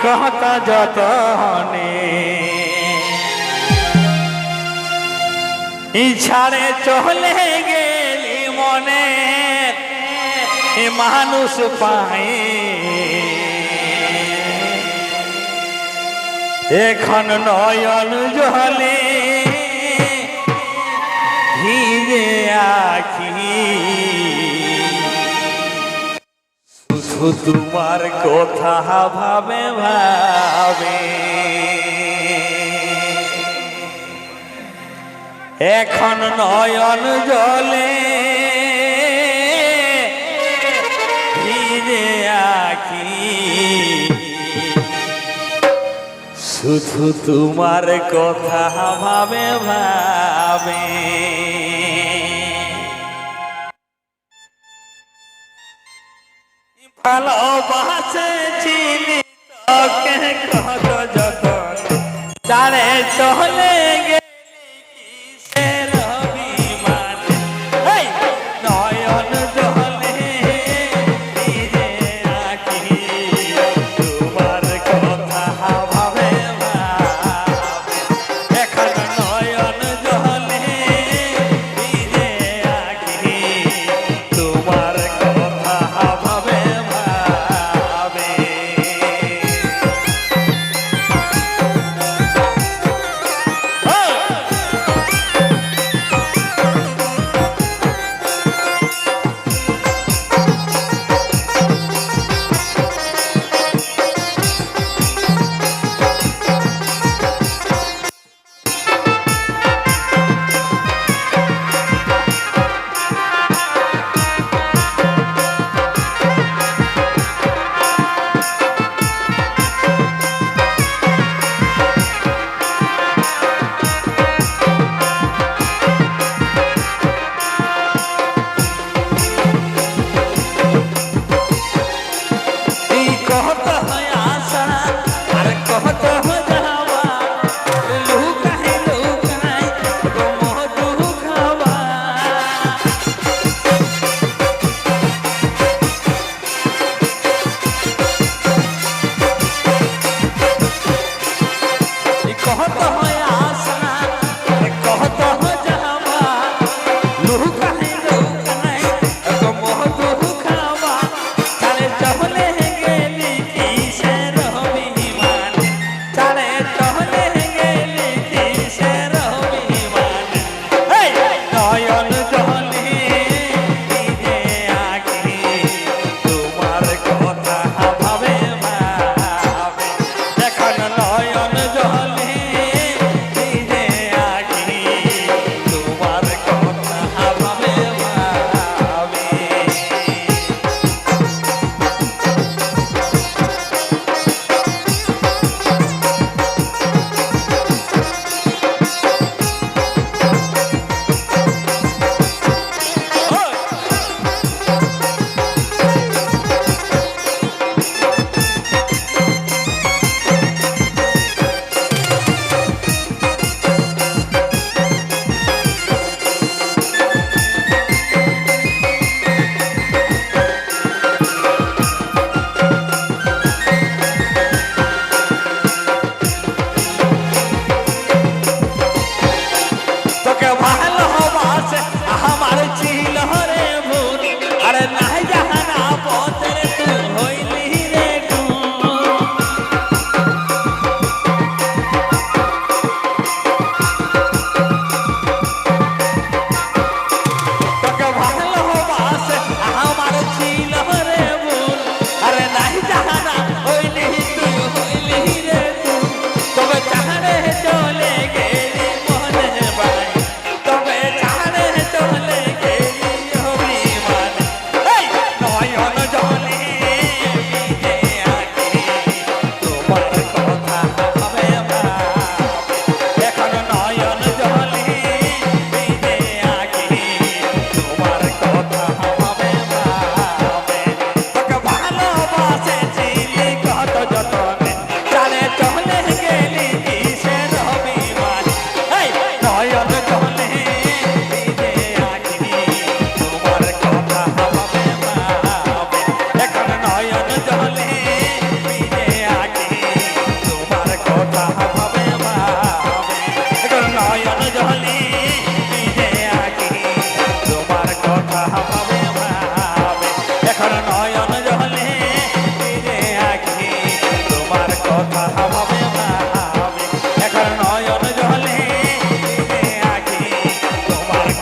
কথা যতনে ছাড়ে চলে গেলি মনে মানুষ পায় এখন নয়ন জলে ভিজে আখি শুধু তোমার কথা ভাবে ভাবে এখন নয়ন জলে ভিজে আখি শুধু তোমার কথা ভাবে ভাবে ভালোবাসেছিলি তোকে কত যতন জানে চলে গেলি কিসের অভিমান নয়ন জলে ভিজে আঁখি তোমার কথা ভাবে ভাবে এখন নয়ন জলে ভিজে আঁখি তোমার কথা ভাবে ভাবে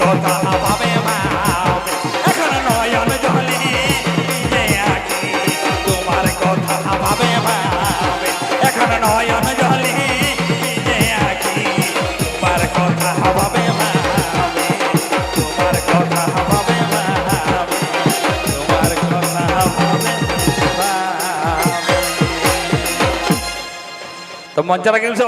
কথা ভাবে ভাবে এখন নয়ন জলে ভিজে আছি তোমার কথা ভাবে ভাবে এখন নয়ন জলে ভিজে আছি তোমার কথা ভাবে ভাবে তোমার কথা ভাবে ভাবে তোমার কথা ভাবে ভাবে তো মঞ্চে লাগিয়েছে